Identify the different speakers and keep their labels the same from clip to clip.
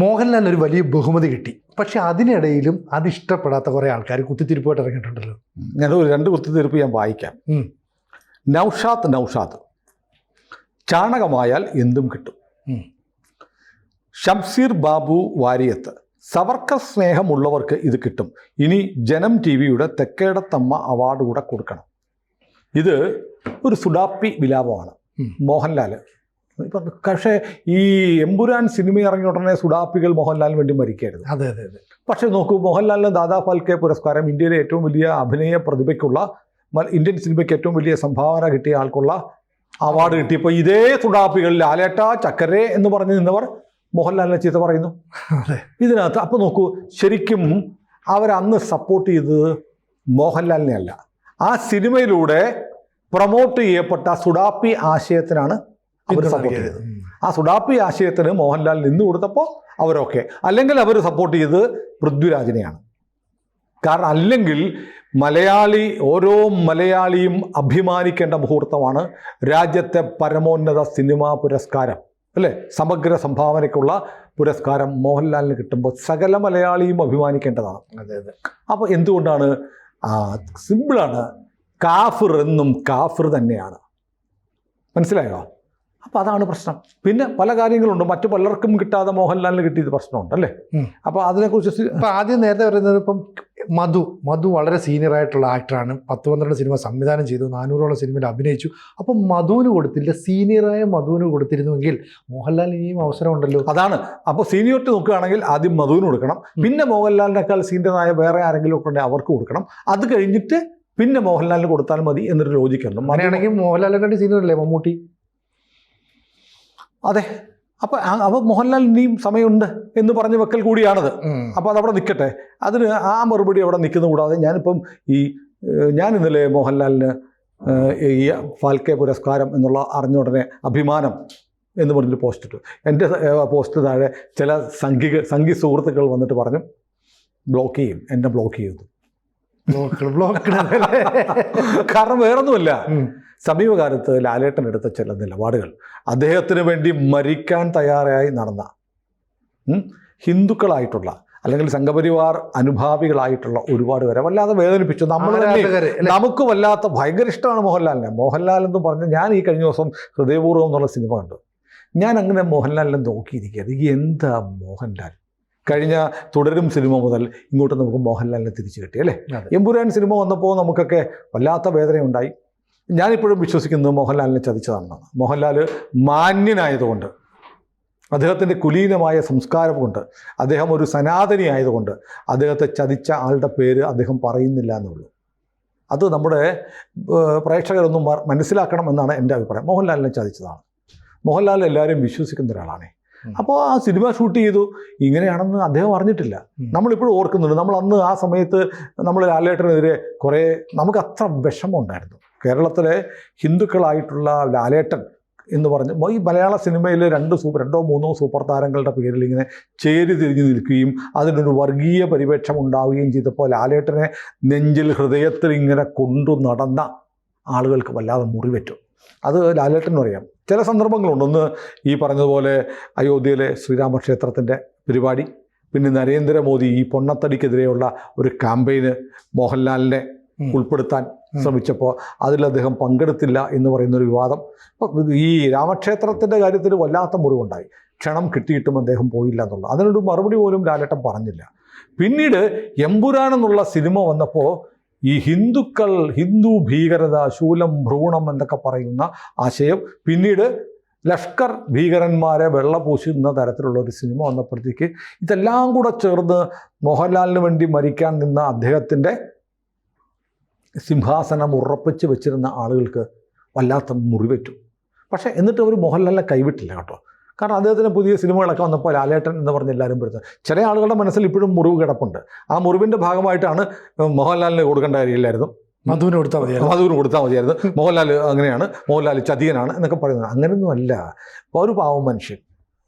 Speaker 1: മോഹൻലാലിന് ഒരു വലിയ ബഹുമതി കിട്ടി, പക്ഷെ അതിനിടയിലും അത് ഇഷ്ടപ്പെടാത്ത കുറേ ആൾക്കാർ കുത്തിത്തിരിപ്പായിട്ട് ഇറങ്ങിയിട്ടുണ്ടല്ലോ.
Speaker 2: ഞാനൊരു 2 കുത്തിത്തിരിപ്പ് ഞാൻ വായിക്കാം. നൗഷാദ് ചാണകമായാൽ എന്തും കിട്ടും. ഷംസീർ ബാബു വാരിയത്ത് സവർക്കർ സ്നേഹമുള്ളവർക്ക് ഇത് കിട്ടും. ഇനി ജനം TV-യുടെ തെക്കേടത്തമ്മ അവാർഡ് കൂടെ കൊടുക്കണം. ഇത് ഒരു സുഡാപ്പി വിലാപമാണ്. മോഹൻലാൽ പക്ഷേ ഈ എമ്പുരാൻ സിനിമ ഇറങ്ങിയ ഉടനെ സുഡാപ്പികൾ മോഹൻലാലിന് വേണ്ടി മരിക്കരുത്.
Speaker 1: അതെ അതെ അതെ.
Speaker 2: പക്ഷേ നോക്കൂ, മോഹൻലാലിന് ദാദാ ഫാൽക്കെ പുരസ്കാരം, ഇന്ത്യയിലെ ഏറ്റവും വലിയ അഭിനയ പ്രതിഭയ്ക്കുള്ള, ഇന്ത്യൻ സിനിമയ്ക്ക് ഏറ്റവും വലിയ സംഭാവന കിട്ടിയ ആൾക്കുള്ള അവാർഡ് കിട്ടിയപ്പോൾ ഇതേ സുഡാപ്പികൾ ലാലേട്ട ചക്കരെ എന്ന് പറഞ്ഞു നിന്നവർ മോഹൻലാലിനെ ചീത്ത പറയുന്നു. ഇതിനകത്ത് അപ്പോൾ നോക്കൂ, ശരിക്കും അവരന്ന് സപ്പോർട്ട് ചെയ്തത് മോഹൻലാലിനെ അല്ല, ആ സിനിമയിലൂടെ പ്രൊമോട്ട് ചെയ്യപ്പെട്ട സുഡാപ്പി ആശയത്തിനാണ് അവർ സപ്പോർട്ട് ചെയ്തത്. ആ സുഡാപ്പി ആശയത്തിന് മോഹൻലാൽ നിന്ന് കൊടുത്തപ്പോൾ അവരൊക്കെ, അല്ലെങ്കിൽ അവർ സപ്പോർട്ട് ചെയ്തത് പൃഥ്വിരാജിനെയാണ്. കാരണം അല്ലെങ്കിൽ ഓരോ മലയാളിയും അഭിമാനിക്കേണ്ട മുഹൂർത്തമാണ് രാജ്യത്തെ പരമോന്നത സിനിമാ പുരസ്കാരം, അല്ലേ? സമഗ്ര സംഭാവനയ്ക്കുള്ള പുരസ്കാരം മോഹൻലാലിന് കിട്ടുമ്പോൾ സകല മലയാളിയും അഭിമാനിക്കേണ്ടതാണ്.
Speaker 1: അതെ അതെ.
Speaker 2: അപ്പോൾ എന്തുകൊണ്ടാണ്? സിമ്പിളാണ്, കാഫിർ എന്നും കാഫിർ തന്നെയാണ്. മനസ്സിലായോ? അപ്പോൾ അതാണ് പ്രശ്നം. പിന്നെ പല കാര്യങ്ങളുണ്ട്, മറ്റു പലർക്കും കിട്ടാതെ മോഹൻലാലിന് കിട്ടിയത് പ്രശ്നമുണ്ട്, അല്ലേ? അപ്പോൾ അതിനെക്കുറിച്ച്
Speaker 1: ഇപ്പം ആദ്യം നേരത്തെ പറയുന്നത്, ഇപ്പം മധു വളരെ സീനിയറായിട്ടുള്ള ആക്ടറാണ്. 10-12 സിനിമ സംവിധാനം ചെയ്തു, 400ഓളം സിനിമയിൽ അഭിനയിച്ചു. അപ്പം മധുവിന് കൊടുത്തില്ല, സീനിയറായ മധുവിന് കൊടുത്തിരുന്നുവെങ്കിൽ മോഹൻലാലിന് ഇനിയും അവസരമുണ്ടല്ലോ.
Speaker 2: അതാണ്. അപ്പോൾ സീനിയോറിറ്റി നോക്കുകയാണെങ്കിൽ ആദ്യം മധുവിന് കൊടുക്കണം, പിന്നെ മോഹൻലാലിനേക്കാൾ സീനിയറായ വേറെ ആരെങ്കിലും ഒക്കെ ഉണ്ടെങ്കിൽ അവർക്ക് കൊടുക്കണം, അത് കഴിഞ്ഞിട്ട് പിന്നെ മോഹൻലാലിന് കൊടുത്താൽ മതി എന്നൊരു ലോജിക്കുണ്ട്.
Speaker 1: അങ്ങനെയാണെങ്കിൽ മോഹൻലാലിനെക്കാട്ടി സീനിയറല്ലേ മമ്മൂട്ടി?
Speaker 2: അതെ. അപ്പോൾ മോഹൻലാൽ ഇനിയും സമയമുണ്ട് എന്ന് പറഞ്ഞ് വെക്കൽ കൂടിയാണത്. അപ്പോൾ അതവിടെ നിൽക്കട്ടെ. അതിന് ആ മറുപടി അവിടെ നിൽക്കുന്ന കൂടാതെ ഞാൻ ഇന്നലെ മോഹൻലാലിന് ഈ ഫാൽക്കെ പുരസ്കാരം എന്നുള്ള അറിഞ്ഞ ഉടനെ അഭിമാനം എന്ന് പറഞ്ഞിട്ട് പോസ്റ്റ് ഇട്ടു. എൻ്റെ പോസ്റ്റ് താഴെ ചില സംഘി സുഹൃത്തുക്കൾ വന്നിട്ട് പറഞ്ഞു, ബ്ലോക്ക് ചെയ്യും, എന്നെ ബ്ലോക്ക് ചെയ്തു. കാരണം വേറൊന്നുമില്ല, സമീപകാലത്ത് ലാലേട്ടൻ എടുത്ത ചില നിലപാടുകൾ, അദ്ദേഹത്തിന് വേണ്ടി മരിക്കാൻ തയ്യാറായി നടന്ന ഹിന്ദുക്കളായിട്ടുള്ള അല്ലെങ്കിൽ സംഘപരിവാർ അനുഭാവികളായിട്ടുള്ള ഒരുപാട് പേരെ വല്ലാതെ വേദനിപ്പിച്ചു. നമുക്ക് വല്ലാത്ത ഭയങ്കര ഇഷ്ടമാണ് മോഹൻലാലിനെ. മോഹൻലാൽ എന്ന് പറഞ്ഞാൽ, ഞാൻ ഈ കഴിഞ്ഞ ദിവസം ഹൃദയപൂർവ്വം എന്നുള്ള സിനിമ കണ്ടു. ഞാൻ അങ്ങനെ മോഹൻലാലിനെ നോക്കിയിരിക്കുകയാണ്. എന്താ മോഹൻലാൽ? കഴിഞ്ഞ തുടരും സിനിമ മുതൽ ഇങ്ങോട്ട് നമുക്ക് മോഹൻലാലിനെ തിരിച്ചു കിട്ടി, അല്ലേ? എമ്പുരാൻ സിനിമ വന്നപ്പോൾ നമുക്കൊക്കെ വല്ലാത്ത വേദനയുണ്ടായി. ഞാനിപ്പോഴും വിശ്വസിക്കുന്നത് മോഹൻലാലിനെ ചതിച്ചതാണെന്നാണ്. മോഹൻലാൽ മാന്യനായതുകൊണ്ട്, അദ്ദേഹത്തിൻ്റെ കുലീനമായ സംസ്കാരം കൊണ്ട്, അദ്ദേഹം ഒരു സനാതനി ആയതുകൊണ്ട് അദ്ദേഹത്തെ ചതിച്ച ആളുടെ പേര് അദ്ദേഹം പറയുന്നില്ല എന്നുള്ളൂ. അത് നമ്മുടെ പ്രേക്ഷകരൊന്നും മനസ്സിലാക്കണം എന്നാണ് എൻ്റെ അഭിപ്രായം. മോഹൻലാലിനെ ചതിച്ചതാണ്. മോഹൻലാൽ എല്ലാവരും വിശ്വസിക്കുന്ന ഒരാളാണ്. അപ്പോൾ ആ സിനിമ ഷൂട്ട് ചെയ്തു, ഇങ്ങനെയാണെന്ന് അദ്ദേഹം അറിഞ്ഞിട്ടില്ല. നമ്മളിപ്പോഴും ഓർക്കുന്നുണ്ട്, നമ്മൾ അന്ന് ആ സമയത്ത് നമ്മൾ ലാലേട്ടനെതിരെ നമുക്ക് അത്ര വിഷമം ഉണ്ടായിരുന്നു. കേരളത്തിലെ ഹിന്ദുക്കളായിട്ടുള്ള ലാലേട്ടൻ എന്ന് പറഞ്ഞ് ഈ മലയാള സിനിമയിൽ 2-3 സൂപ്പർ താരങ്ങളുടെ പേരിൽ ഇങ്ങനെ ചേരി തിരിഞ്ഞു നിൽക്കുകയും അതിനൊരു വർഗീയ പരിവേഷം ഉണ്ടാവുകയും ചെയ്തപ്പോൾ ലാലേട്ടനെ നെഞ്ചിൽ ഹൃദയത്തിൽ ഇങ്ങനെ കൊണ്ടു നടന്ന ആളുകൾക്ക് വല്ലാതെ മുറിവേറ്റു. അത് ലാലേട്ടനും അറിയാം. ചില സന്ദർഭങ്ങളുണ്ട്. ഒന്ന് ഈ പറഞ്ഞതുപോലെ അയോധ്യയിലെ ശ്രീരാമക്ഷേത്രത്തിൻ്റെ പരിപാടി, പിന്നെ നരേന്ദ്രമോദി ഈ പൊണ്ണത്തടിക്കെതിരെയുള്ള ഒരു ക്യാമ്പയിന് മോഹൻലാലിനെ ഉൾപ്പെടുത്താൻ ശ്രമിച്ചപ്പോൾ അതിൽ അദ്ദേഹം പങ്കെടുത്തില്ല എന്ന് പറയുന്നൊരു വിവാദം. ഈ രാമക്ഷേത്രത്തിൻ്റെ കാര്യത്തിൽ വല്ലാത്ത മുറിവുണ്ടായി. ക്ഷണം കിട്ടിയിട്ടും അദ്ദേഹം പോയില്ല എന്നുള്ള അതിനൊരു മറുപടി പോലും ലാലേട്ടൻ പറഞ്ഞില്ല. പിന്നീട് എമ്പുരാൻ എന്നുള്ള സിനിമ വന്നപ്പോൾ ഈ ഹിന്ദു ഭീകരത, ശൂലം ഭ്രൂണം എന്നൊക്കെ പറയുന്ന ആശയം, പിന്നീട് ലഷ്കർ ഭീകരന്മാരെ വെള്ളപൂശുന്ന തരത്തിലുള്ള ഒരു സിനിമ വന്നപ്പോഴത്തേക്ക് ഇതെല്ലാം കൂടെ ചേർന്ന് മോഹൻലാലിന് വേണ്ടി മരിക്കാൻ നിന്ന അദ്ദേഹത്തിൻ്റെ സിംഹാസനം ഉറപ്പിച്ച് വെച്ചിരുന്ന ആളുകൾക്ക് വല്ലാത്ത മുറിവേറ്റു. പക്ഷേ എന്നിട്ട് അവർ മോഹൻലാലിനെ കൈവിട്ടില്ല കേട്ടോ. കാരണം അദ്ദേഹത്തിന് പുതിയ സിനിമകളൊക്കെ വന്നപ്പോൾ ലാലേട്ടൻ എന്ന് പറഞ്ഞ് എല്ലാവരും പെടുത്തുന്നത്. ചില ആളുകളുടെ മനസ്സിൽ ഇപ്പോഴും മുറിവ് കിടപ്പുണ്ട്. ആ മുറിവിൻ്റെ ഭാഗമായിട്ടാണ് മോഹൻലാലിന് കൊടുക്കേണ്ട കാര്യമില്ലായിരുന്നു,
Speaker 1: മധുവിന് കൊടുത്താൽ മതിയായിരുന്നു.
Speaker 2: മോഹൻലാൽ അങ്ങനെയാണ്, മോഹൻലാൽ ചതിയനാണ് എന്നൊക്കെ പറയുന്നത്. അങ്ങനെയൊന്നും അല്ല. ഒരു പാവം മനുഷ്യൻ.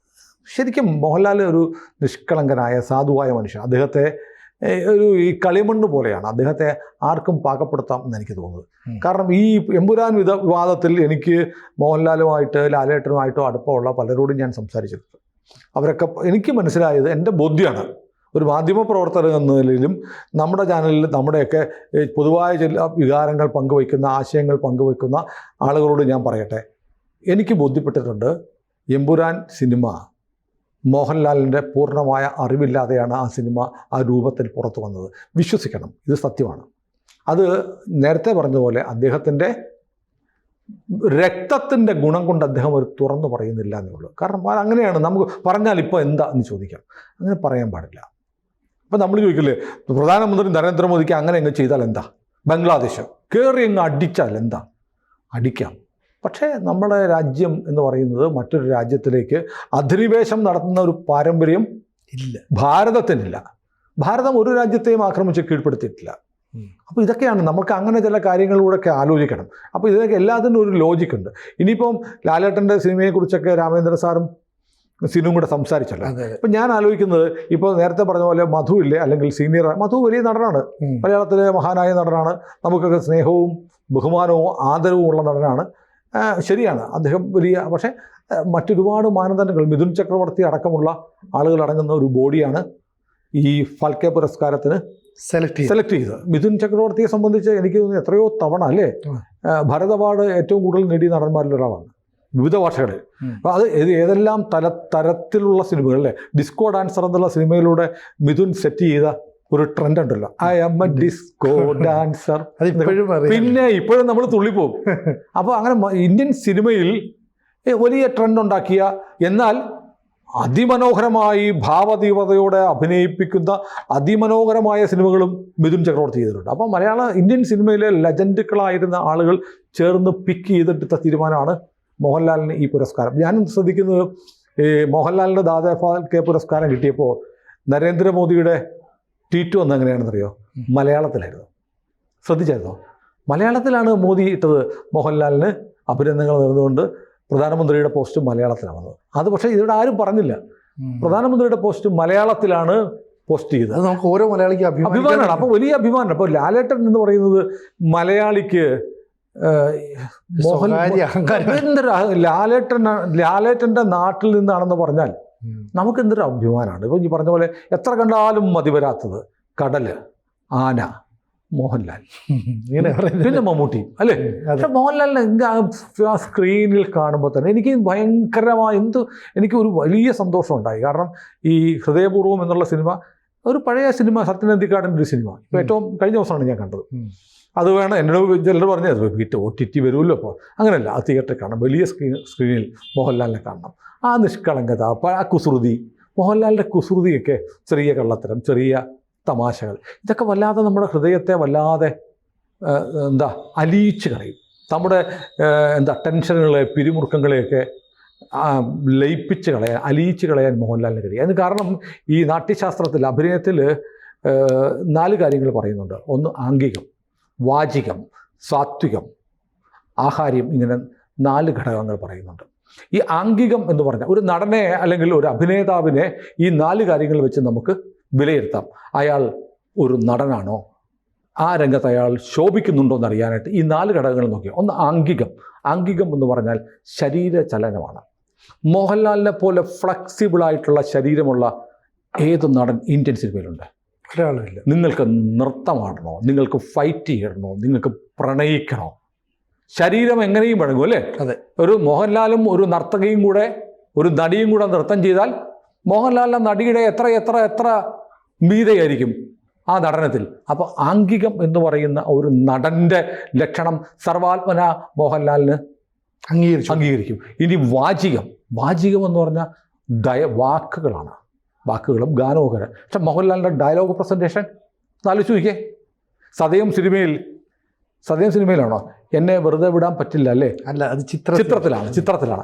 Speaker 2: ശരിക്കും മോഹൻലാൽ ഒരു നിഷ്കളങ്കനായ സാധുവായ മനുഷ്യൻ. അദ്ദേഹത്തെ ഈ കളിമണ്ണ് പോലെയാണ്. അദ്ദേഹത്തെ ആർക്കും പാകപ്പെടുത്താം എന്ന് എനിക്ക് തോന്നുന്നത്. കാരണം ഈ എമ്പുരാൻ വിവാദത്തിൽ എനിക്ക് മോഹൻലാലുമായിട്ട് ലാലേട്ടനുമായിട്ടോ അടുപ്പമുള്ള പലരോടും ഞാൻ സംസാരിച്ചിട്ടുണ്ട്. അവരൊക്കെ എനിക്ക് മനസ്സിലായത്, എൻ്റെ ബോധ്യമാണ്, ഒരു മാധ്യമപ്രവർത്തകൻ എന്ന നിലയിലും നമ്മുടെ ചാനലിൽ നമ്മുടെയൊക്കെ പൊതുവായ ചില വികാരങ്ങൾ പങ്കുവയ്ക്കുന്ന, ആശയങ്ങൾ പങ്കുവയ്ക്കുന്ന ആളുകളോട് ഞാൻ പറയട്ടെ, എനിക്ക് ബോധ്യപ്പെട്ടിട്ടുണ്ട് എമ്പുരാൻ സിനിമ മോഹൻലാലിൻ്റെ പൂർണ്ണമായ അറിവില്ലാതെയാണ് ആ സിനിമ ആ രൂപത്തിൽ പുറത്തു വന്നത്. വിശ്വസിക്കണം, ഇത് സത്യമാണ്. അത് നേരത്തെ പറഞ്ഞതുപോലെ അദ്ദേഹത്തിൻ്റെ രക്തത്തിൻ്റെ ഗുണം കൊണ്ട് അദ്ദേഹം ഒരു തുറന്നു പറയുന്നില്ല എന്നേ ഉള്ളൂ. കാരണം അങ്ങനെയാണ്, നമുക്ക് പറഞ്ഞാൽ ഇപ്പോൾ എന്താ എന്ന് ചോദിക്കാം, അങ്ങനെ പറയാൻ പാടില്ല. ഇപ്പം നമ്മൾ ചോദിക്കില്ലേ, പ്രധാനമന്ത്രി നരേന്ദ്രമോദിക്ക് അങ്ങനെ അങ്ങ് ചെയ്താൽ എന്താ, ബംഗ്ലാദേശ് കയറി അങ്ങ് അടിച്ചാൽ എന്താ, അടിക്കാം. പക്ഷേ നമ്മുടെ രാജ്യം എന്ന് പറയുന്നത് മറ്റൊരു രാജ്യത്തിലേക്ക് അധിനിവേശം നടത്തുന്ന ഒരു പാരമ്പര്യം
Speaker 1: ഇല്ല,
Speaker 2: ഭാരതത്തിനില്ല. ഭാരതം ഒരു രാജ്യത്തെയും ആക്രമിച്ച് കീഴ്പ്പെടുത്തിയിട്ടില്ല. അപ്പോൾ ഇതൊക്കെയാണ് നമുക്ക് അങ്ങനെ ചില കാര്യങ്ങളിലൂടെയൊക്കെ ആലോചിക്കണം. അപ്പോൾ ഇതിനൊക്കെ എല്ലാത്തിനും ഒരു ലോജിക്കുണ്ട്. ഇനിയിപ്പം ലാലേട്ടൻ്റെ സിനിമയെക്കുറിച്ചൊക്കെ രാമേന്ദ്ര സാറും സിനിമയും കൂടെ സംസാരിച്ചല്ലോ. അപ്പം ഞാൻ ആലോചിക്കുന്നത്, ഇപ്പോൾ നേരത്തെ പറഞ്ഞ പോലെ മധു ഇല്ലേ, അല്ലെങ്കിൽ സീനിയർ മധു വലിയ നടനാണ്, മലയാളത്തിലെ മഹാനായ നടനാണ്, നമുക്കൊക്കെ സ്നേഹവും ബഹുമാനവും ആദരവും ഉള്ള നടനാണ്. ശരിയാണ്, അദ്ദേഹം വലിയ, പക്ഷേ മറ്റൊരുപാട് മാനദണ്ഡങ്ങൾ, മിഥുൻ ചക്രവർത്തി അടക്കമുള്ള ആളുകൾ അടങ്ങുന്ന ഒരു ബോഡിയാണ് ഈ ഫാൽക്കെ പുരസ്കാരത്തിന് സെലക്ട് ചെയ്തത്. മിഥുൻ ചക്രവർത്തിയെ സംബന്ധിച്ച് എനിക്ക് തോന്നുന്നു എത്രയോ തവണ അല്ലേ ഭാരത് അവാർഡ് ഏറ്റവും കൂടുതൽ നേടിയ നടന്മാരിൽ ഒരാളാണ് വിവിധ ഭാഷകളിൽ. അപ്പോൾ അത് ഏതെല്ലാം തരത്തിലുള്ള സിനിമകൾ അല്ലേ, ഡിസ്കോ ഡാൻസർ എന്നുള്ള സിനിമയിലൂടെ മിഥുൻ സെറ്റ് ചെയ്ത ഒരു ട്രെൻഡ് ഉണ്ടല്ലോ, I am a disco dancer, പിന്നെ ഇപ്പോഴും നമ്മൾ തുള്ളിപ്പോകും. അപ്പോൾ അങ്ങനെ ഇന്ത്യൻ സിനിമയിൽ വലിയ ട്രെൻഡ് ഉണ്ടാക്കിയ, എന്നാൽ അതിമനോഹരമായി ഭാവതീവ്രതയോടെ അഭിനയിപ്പിക്കുന്ന അതിമനോഹരമായ സിനിമകളും മിഥുൻ ചക്രവർത്തി ചെയ്തിട്ടുണ്ട്. അപ്പോൾ ഇന്ത്യൻ സിനിമയിലെ ലെജൻഡുകളായിരുന്ന ആളുകൾ ചേർന്ന് പിക്ക് ചെയ്തെടുത്ത തീരുമാനമാണ് മോഹൻലാലിന് ഈ പുരസ്കാരം. ഞാൻ ശ്രദ്ധിക്കുന്നത്, മോഹൻലാലിൻ്റെ ദാദാ ഫാൽക്കെ പുരസ്കാരം കിട്ടിയപ്പോൾ നരേന്ദ്രമോദിയുടെ ട്വീറ്റ് വന്നത് എങ്ങനെയാണെന്നറിയോ, മലയാളത്തിലായിരുന്നു. ശ്രദ്ധിച്ചായിരുന്നോ? മലയാളത്തിലാണ് മോദി ഇട്ടത്, മോഹൻലാലിന് അഭിനന്ദനങ്ങൾ നേർന്നുകൊണ്ട് പ്രധാനമന്ത്രിയുടെ പോസ്റ്റ് മലയാളത്തിലാണ്. അത് പക്ഷേ ഇതിവിടെ ആരും പറഞ്ഞില്ല. പ്രധാനമന്ത്രിയുടെ പോസ്റ്റ് മലയാളത്തിലാണ് പോസ്റ്റ് ചെയ്തത്.
Speaker 1: നമുക്ക് ഓരോ മലയാളിക്ക്
Speaker 2: അഭിമാനമാണ്. അപ്പോൾ വലിയ അഭിമാനം. അപ്പോൾ ലാലേട്ടൻ എന്ന് പറയുന്നത് മലയാളിക്ക് ലാലേട്ടൻ്റെ നാട്ടിൽ നിന്നാണെന്ന് പറഞ്ഞാൽ നമുക്ക് എന്തൊരു അഭിമാനമാണ്. ഇപ്പോൾ ഈ പറഞ്ഞ പോലെ എത്ര കണ്ടാലും മതി വരാത്തത് കടല്, ആന, മോഹൻലാൽ, പിന്നെ മമ്മൂട്ടി അല്ലേ. പക്ഷെ മോഹൻലാലിനെ ആ സ്ക്രീനിൽ കാണുമ്പോൾ തന്നെ എനിക്ക് ഭയങ്കരമായ എനിക്ക് ഒരു വലിയ സന്തോഷം ഉണ്ടായി. കാരണം ഈ ഹൃദയപൂർവ്വം എന്നുള്ള സിനിമ ഒരു പഴയ സിനിമ, സത്യനന്ദിക്കാടിൻ്റെ ഒരു സിനിമ, ഇപ്പോൾ ഏറ്റവും കഴിഞ്ഞ ദിവസമാണ് ഞാൻ കണ്ടത്. അത് വേണം, എന്നോട് ചിലർ പറഞ്ഞത് OTT വരുമല്ലോ. അപ്പോൾ അങ്ങനെയല്ല, ആ തിയേറ്ററിൽ കാണണം, വലിയ സ്ക്രീനിൽ മോഹൻലാലിനെ കാണണം. ആ നിഷ്കളങ്കത, ആ കുസൃതി, മോഹൻലാലിൻ്റെ കുസൃതിയൊക്കെ, ചെറിയ കള്ളത്തരം, ചെറിയ തമാശകൾ, ഇതൊക്കെ വല്ലാതെ നമ്മുടെ ഹൃദയത്തെ വല്ലാതെ അലിയിച്ച് കളയും. നമ്മുടെ ടെൻഷനുകളെ, പിരിമുറുക്കങ്ങളെയൊക്കെ ലയിപ്പിച്ച് കളയാൻ, അലിയിച്ച് കളയാൻ മോഹൻലാലിന് കഴിയും. അതിന് കാരണം ഈ നാട്യശാസ്ത്രത്തിൽ, അഭിനയത്തിൽ 4 കാര്യങ്ങൾ പറയുന്നുണ്ട്. ഒന്ന് ആംഗികം, വാചികം, സാത്വികം, ആഹാര്യം, ഇങ്ങനെ 4 ഘടകങ്ങൾ പറയുന്നുണ്ട്. ഈ ആംഗികം എന്ന് പറഞ്ഞാൽ ഒരു നടനെ അല്ലെങ്കിൽ ഒരു അഭിനേതാവിനെ ഈ 4 കാര്യങ്ങൾ വെച്ച് നമുക്ക് വിലയിരുത്താം. അയാൾ ഒരു നടനാണോ, ആ രംഗത്ത് അയാൾ ശോഭിക്കുന്നുണ്ടോ എന്നറിയാനായിട്ട് ഈ 4 ഘടകങ്ങൾ നോക്കി. ഒന്ന് ആംഗികം. ആംഗികം എന്ന് പറഞ്ഞാൽ ശരീരചലനമാണ്. മോഹൻലാലിനെ പോലെ ഫ്ലെക്സിബിളായിട്ടുള്ള ശരീരമുള്ള ഏത് നടൻ ഇന്ത്യൻ സിനിമയിലുണ്ട്?
Speaker 1: ഒരാളില്ല.
Speaker 2: നിങ്ങൾക്ക് നൃത്തമാടണോ, നിങ്ങൾക്ക് ഫൈറ്റ് ചെയ്യണോ, നിങ്ങൾക്ക് പ്രണയിക്കണോ, ശരീരം എങ്ങനെയും വഴങ്ങും അല്ലേ.
Speaker 1: അതെ.
Speaker 2: ഒരു മോഹൻലാലും ഒരു നർത്തകിയും കൂടെ, ഒരു നടിയും കൂടെ നൃത്തം ചെയ്താൽ മോഹൻലാലിൻ്റെ നടിയുടെ എത്ര മീതയായിരിക്കും ആ നടനത്തിൽ. അപ്പോൾ ആംഗികം എന്ന് പറയുന്ന ഒരു നടൻ്റെ ലക്ഷണം സർവാത്മന മോഹൻലാലിന് അംഗീകരിക്കും. ഇനി വാചികം എന്ന് പറഞ്ഞാൽ വാക്കുകളാണ്, വാക്കുകളും ഗാനവും. പക്ഷെ മോഹൻലാലിൻ്റെ ഡയലോഗ് പ്രസൻറ്റേഷൻ ആലോചിച്ച് നോക്കിയേ. സതയം സിനിമയിലാണോ എന്നെ വെറുതെ വിടാൻ പറ്റില്ല അല്ലേ?
Speaker 1: അല്ല, അത്
Speaker 2: ചിത്രത്തിലാണ്.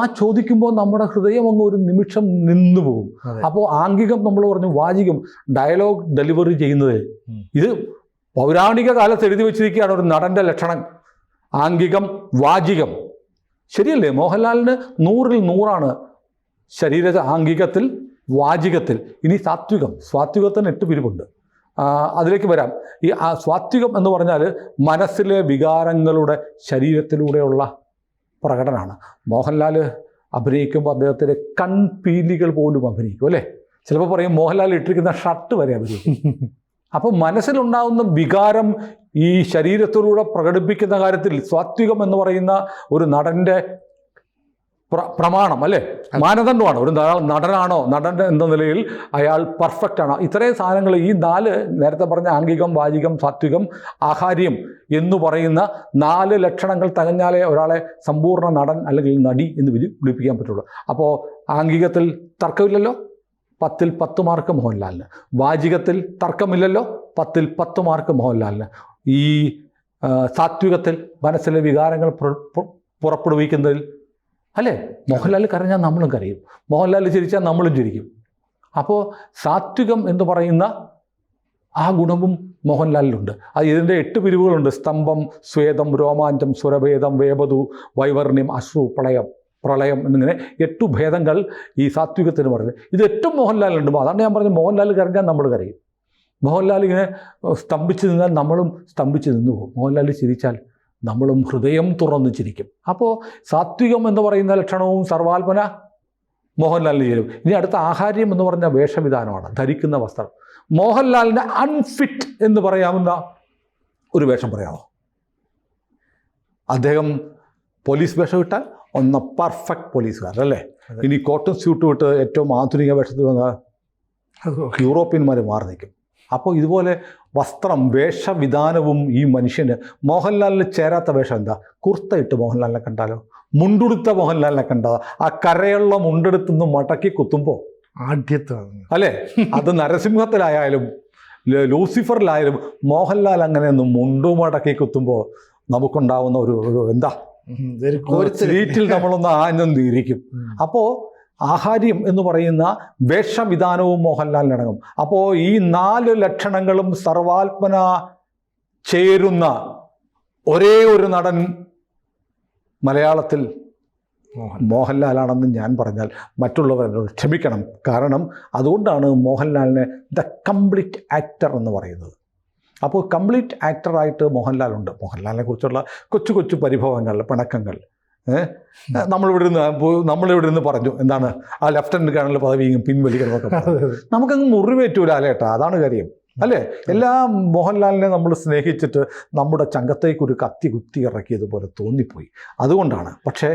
Speaker 1: ആ
Speaker 2: ചോദിക്കുമ്പോൾ നമ്മുടെ ഹൃദയം അങ്ങ് ഒരു നിമിഷം നിന്നു പോകും. അപ്പോൾ ആംഗികം നമ്മൾ പറഞ്ഞു, വാചികം, ഡയലോഗ് ഡെലിവറി ചെയ്യുന്നത്. ഇത് പൗരാണിക കാലത്ത് എഴുതി വെച്ചിരിക്കുകയാണ് ഒരു നടൻ്റെ ലക്ഷണം. ആംഗികം, വാചികം. ശരിയല്ലേ? മോഹൻലാലിന് 100-ൽ 100 ശരീര ആംഗികത്തിൽ, വാചികത്തിൽ. ഇനി സ്വാത്വികത്തിന് 8 പിരിവുണ്ട്. അതിലേക്ക് വരാം. ഈ സ്വാത്വികം എന്ന് പറഞ്ഞാൽ മനസ്സിലെ വികാരങ്ങളുടെ ശരീരത്തിലൂടെയുള്ള പ്രകടനമാണ്. മോഹൻലാൽ അഭിനയിക്കുമ്പോൾ അദ്ദേഹത്തിൻ്റെ കൺപീലികൾ പോലും അഭിനയിക്കും അല്ലേ. ചിലപ്പോൾ പറയും മോഹൻലാൽ ഇട്ടിരിക്കുന്ന ഷർട്ട് വരെ അഭിനയിക്കും. അപ്പോൾ മനസ്സിലുണ്ടാകുന്ന വികാരം ഈ ശരീരത്തിലൂടെ പ്രകടിപ്പിക്കുന്ന കാര്യത്തിൽ സാത്വികം എന്ന് പറയുന്ന ഒരു നടൻ്റെ പ്രമാണം അല്ലേ, മാനദണ്ഡമാണ്. ഒരു നടനാണോ, നടൻ എന്ന നിലയിൽ അയാൾ പെർഫെക്റ്റ് ആണോ, ഇത്രയും സാധനങ്ങൾ ഈ 4 നേരത്തെ പറഞ്ഞ ആംഗികം, വാചികം, സാത്വികം, ആഹാര്യം എന്ന് പറയുന്ന 4 ലക്ഷണങ്ങൾ തികഞ്ഞാലേ ഒരാളെ സമ്പൂർണ്ണ നടൻ അല്ലെങ്കിൽ നടി എന്ന് വിളിപ്പിക്കാൻ പറ്റുള്ളൂ. അപ്പോൾ ആംഗികത്തിൽ തർക്കമില്ലല്ലോ, 10ൽ 10 മാർക്ക് മോഹൻലാലിന്. വാചികത്തിൽ തർക്കമില്ലല്ലോ, 10ൽ 10 മാർക്ക് മോഹൻലാലിന്. ഈ സാത്വികത്തിൽ മനസ്സിലെ വികാരങ്ങൾ പുറപ്പെടുവിക്കുന്നതിൽ അല്ലേ, മോഹൻലാൽ കരഞ്ഞാൽ നമ്മളും കരയും, മോഹൻലാൽ ചിരിച്ചാൽ നമ്മളും ചിരിക്കും. അപ്പോൾ സാത്വികം എന്ന് പറയുന്ന ആ ഗുണവും മോഹൻലാലിലുണ്ട്. അത് ഇതിൻ്റെ 8 പിരിവുകളുണ്ട്: സ്തംഭം, സ്വേദം, രോമാഞ്ചം, സുരഭേദം, വേപതു, വൈവർണ്യം, അശ്രു, പ്രളയം എന്നിങ്ങനെ 8 ഭേദങ്ങൾ ഈ സാത്വികത്തിന് പറയുന്നത്. ഇത് ഏറ്റവും മോഹൻലാലുണ്ട്. അതാണ് ഞാൻ പറഞ്ഞത്, മോഹൻലാൽ കരഞ്ഞാൽ നമ്മൾ കരയും, മോഹൻലാൽ ഇങ്ങനെ സ്തംഭിച്ച് നിന്നാൽ നമ്മളും സ്തംഭിച്ച് നിന്നു പോകും, മോഹൻലാൽ ചിരിച്ചാൽ നമ്മളും ഹൃദയം തുറന്ന് ചിരിക്കും. അപ്പോൾ സാത്വികം എന്ന് പറയുന്ന ലക്ഷണവും സർവാത്മന മോഹൻലാലിന് ചേരും. ഇനി അടുത്ത ആഹാര്യം എന്ന് പറഞ്ഞ വേഷവിധാനമാണ്, ധരിക്കുന്ന വസ്ത്രം. മോഹൻലാലിൻ്റെ അൺഫിറ്റ് എന്ന് പറയാവുന്ന ഒരു വേഷം പറയാമോ? അദ്ദേഹം പോലീസ് വേഷം ഇട്ടാൽ ഒന്ന് പെർഫെക്റ്റ് പോലീസുകാരൻ അല്ലേ. ഇനി കോട്ടൺ സ്യൂട്ട് വിട്ട് ഏറ്റവും ആധുനിക വേഷത്തിൽ വന്ന യൂറോപ്യന്മാർ മാറി നിൽക്കും. അപ്പോൾ ഇതുപോലെ വസ്ത്രം, വേഷവിധാനവും ഈ മനുഷ്യന് മോഹൻലാലിന് ചേരാത്ത വേഷം എന്താ? കുർത്ത ഇട്ട് മോഹൻലാലിനെ കണ്ടാലോ, മുണ്ടെടുത്ത മോഹൻലാലിനെ കണ്ടാൽ ആ കരയുള്ള മുണ്ടെടുത്തുനിന്ന് മടക്കി കുത്തുമ്പോൾ
Speaker 1: ആഢ്യത്വം
Speaker 2: അല്ലേ. അത് നരസിംഹത്തിലായാലും ലൂസിഫറിലായാലും മോഹൻലാൽ അങ്ങനെയൊന്ന് മുണ്ടു മടക്കി കുത്തുമ്പോൾ നമുക്കുണ്ടാവുന്ന ഒരു എന്താ, സീറ്റിൽ നമ്മളൊന്ന് ആഞ്ഞൊന്ന് ഇരിക്കും. അപ്പോൾ ആഹാര്യം എന്ന് പറയുന്ന വേഷവിധാനവും മോഹൻലാലിനടങ്ങും. അപ്പോൾ ഈ 4 ലക്ഷണങ്ങളും സർവാത്മന ചേരുന്ന ഒരേ ഒരു നടൻ മലയാളത്തിൽ മോഹൻലാലാണെന്ന് ഞാൻ പറഞ്ഞാൽ മറ്റുള്ളവരോട് ക്ഷമിക്കണം. കാരണം അതുകൊണ്ടാണ് മോഹൻലാലിനെ ദ കംപ്ലീറ്റ് ആക്ടർ എന്ന് പറയുന്നത്. അപ്പോൾ കംപ്ലീറ്റ് ആക്ടറായിട്ട് മോഹൻലാലുണ്ട്. മോഹൻലാലിനെ കുറിച്ചുള്ള കൊച്ചു കൊച്ചു പരിഭവങ്ങൾ, പിണക്കങ്ങൾ നമ്മളിവിടെ നിന്ന് പറഞ്ഞു. എന്താണ് ആ ലെഫ്റ്റനന്റ് കേണൽ പദവിയും പിൻവലിക്കണമെന്നൊക്കെ നമുക്കങ്ങ് മുറിവേറ്റൂല അല്ലേട്ടാ, അതാണ് കാര്യം അല്ലേ. എല്ലാ മോഹൻലാലിനെ നമ്മൾ സ്നേഹിച്ചിട്ട് നമ്മുടെ ചങ്കത്തേക്കൊരു കത്തി കുത്തി ഇറക്കിയതുപോലെ തോന്നിപ്പോയി. അതുകൊണ്ടാണ്. പക്ഷേ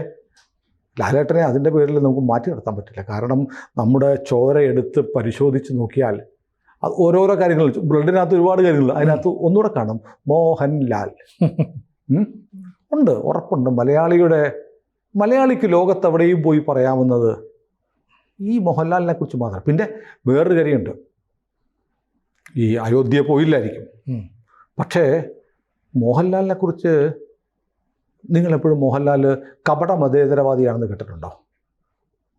Speaker 2: ലാലേട്ടനെ അതിൻ്റെ പേരിൽ നമുക്ക് മാറ്റി നിർത്താൻ പറ്റില്ല. കാരണം നമ്മുടെ ചോര എടുത്ത് പരിശോധിച്ച് നോക്കിയാൽ അത് ഓരോരോ കാര്യങ്ങൾ, ബ്ലഡിനകത്ത് ഒരുപാട് കാര്യങ്ങൾ, അതിനകത്ത് ഒന്നുകൂടെ കാണും മോഹൻലാൽ ഉണ്ട്, ഉറപ്പുണ്ട്. മലയാളിക്ക് ലോകത്തെവിടെയും പോയി പറയാവുന്നത് ഈ മോഹൻലാലിനെ കുറിച്ച് മാത്രം. പിന്നെ വേറൊരു കാര്യമുണ്ട്, ഈ അയോധ്യ പോയില്ലായിരിക്കും, പക്ഷേ മോഹൻലാലിനെ കുറിച്ച് നിങ്ങളെപ്പോഴും മോഹൻലാൽ കപട മതേതരവാദിയാണെന്ന് കേട്ടിട്ടുണ്ടോ?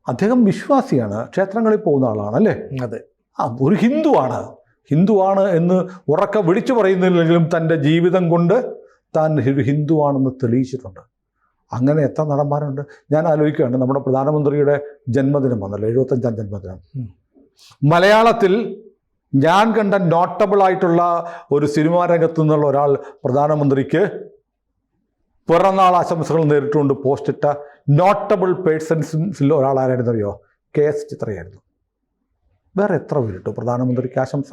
Speaker 2: അദ്ദേഹം വിശ്വാസിയാണ്, ക്ഷേത്രങ്ങളിൽ പോകുന്ന ആളാണ് അല്ലേ.
Speaker 1: അതെ,
Speaker 2: ഒരു ഹിന്ദുവാണ് എന്ന് ഉറക്കെ വിളിച്ചു പറയുന്നില്ലെങ്കിലും തൻ്റെ ജീവിതം കൊണ്ട് താൻ ഒരു ഹിന്ദുവാണെന്ന് തെളിയിച്ചിട്ടുണ്ട്. അങ്ങനെ എത്ര നടന്മാരുണ്ട്. ഞാൻ ആലോചിക്കുകയാണ്, നമ്മുടെ പ്രധാനമന്ത്രിയുടെ ജന്മദിനം വന്നല്ലോ, 75ാം ജന്മദിനം. മലയാളത്തിൽ ഞാൻ കണ്ട നോട്ടബിളായിട്ടുള്ള ഒരു സിനിമാ രംഗത്തു നിന്നുള്ള ഒരാൾ പ്രധാനമന്ത്രിക്ക് പിറന്നാൾ ആശംസകൾ നേരിട്ടുകൊണ്ട് പോസ്റ്റിട്ട നോട്ടബിൾ പേഴ്സൺസിൽ ഒരാളാരായിരുന്നറിയോ? KS ചിത്രയായിരുന്നു. വേറെ എത്ര പേരിട്ടു പ്രധാനമന്ത്രിക്ക് ആശംസ?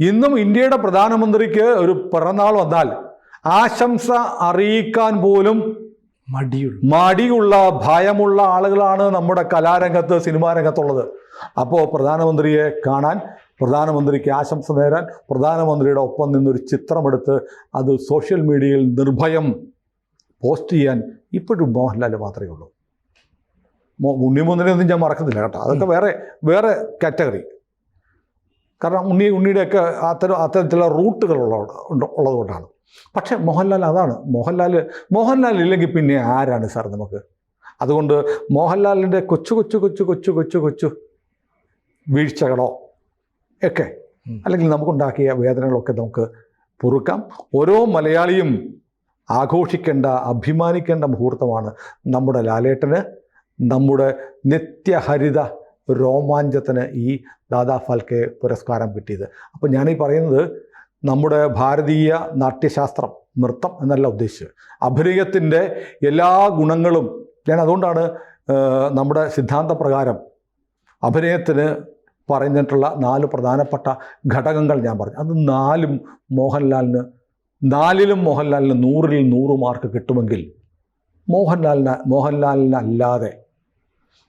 Speaker 2: ഇന്നും ഇന്ത്യയുടെ പ്രധാനമന്ത്രിക്ക് ഒരു പിറന്നാൾ വന്നാൽ ആശംസ അറിയിക്കാൻ പോലും മടിയുള്ള ഭയമുള്ള ആളുകളാണ് നമ്മുടെ കലാരംഗത്ത്, സിനിമാ രംഗത്തുള്ളത്. അപ്പോൾ പ്രധാനമന്ത്രിയെ കാണാൻ, പ്രധാനമന്ത്രിക്ക് ആശംസ നേരാൻ, പ്രധാനമന്ത്രിയുടെ ഒപ്പം നിന്നൊരു ചിത്രമെടുത്ത് അത് സോഷ്യൽ മീഡിയയിൽ നിർഭയം പോസ്റ്റ് ചെയ്യാൻ ഇപ്പോഴും മോഹൻലാൽ മാത്രമേ ഉള്ളൂ. ഉണ്ണിമൂന്നിനെയൊന്നും ഞാൻ മറക്കുന്നില്ല കേട്ടോ, അതൊക്കെ വേറെ കാറ്റഗറി. കാരണം ഉണ്ണിയുടെയൊക്കെ അത്തരത്തിലുള്ള റൂട്ടുകൾ ഉള്ളതുകൊണ്ടാണ്. പക്ഷേ മോഹൻലാൽ അതാണ്. മോഹൻലാൽ ഇല്ലെങ്കിൽ പിന്നെ ആരാണ് സാർ നമുക്ക്? അതുകൊണ്ട് മോഹൻലാലിൻ്റെ കൊച്ചു വീഴ്ചകളോ ഒക്കെ അല്ലെങ്കിൽ നമുക്കുണ്ടാക്കിയ വേദനകളൊക്കെ നമുക്ക് പൊറുക്കാം. ഓരോ മലയാളിയും ആഘോഷിക്കേണ്ട, അഭിമാനിക്കേണ്ട മുഹൂർത്തമാണ് നമ്മുടെ ലാലേട്ടന്, നമ്മുടെ നിത്യഹരിത രോമാഞ്ചത്തിന് ഈ ദാദാ ഫാൽക്കെ പുരസ്കാരം കിട്ടിയത്. അപ്പോൾ ഞാനീ പറയുന്നത് നമ്മുടെ ഭാരതീയ നാട്യശാസ്ത്രം, നൃത്തം എന്നല്ല ഉദ്ദേശിച്ചത്, അഭിനയത്തിൻ്റെ എല്ലാ ഗുണങ്ങളും. ഞാൻ അതുകൊണ്ടാണ് നമ്മുടെ സിദ്ധാന്തപ്രകാരം അഭിനയത്തിന് പറഞ്ഞിട്ടുള്ള 4 പ്രധാനപ്പെട്ട ഘടകങ്ങൾ ഞാൻ പറഞ്ഞു. അത് 4ലും മോഹൻലാലിന് 100-ൽ 100 മാർക്ക് കിട്ടുമെങ്കിൽ മോഹൻലാലിനല്ലാതെ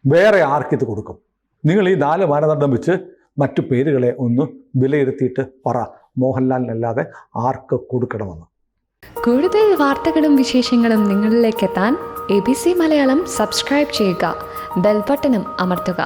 Speaker 2: വേറെ ആർക്കിത് കൊടുക്കും? നിങ്ങൾ ഈ 4 മാനദണ്ഡം വെച്ച് മറ്റു പേരുകളെ ഒന്ന് വിലയിരുത്തിയിട്ട് പറ, മോഹൻലാലിനല്ലാതെ ആർക്ക് കൊടുക്കണമെന്ന്.
Speaker 3: കൂടുതൽ വാർത്തകളും വിശേഷങ്ങളും നിങ്ങളിലേക്ക് എത്താൻ ABC മലയാളം സബ്സ്ക്രൈബ് ചെയ്യുക, ബെൽ ബട്ടണും അമർത്തുക.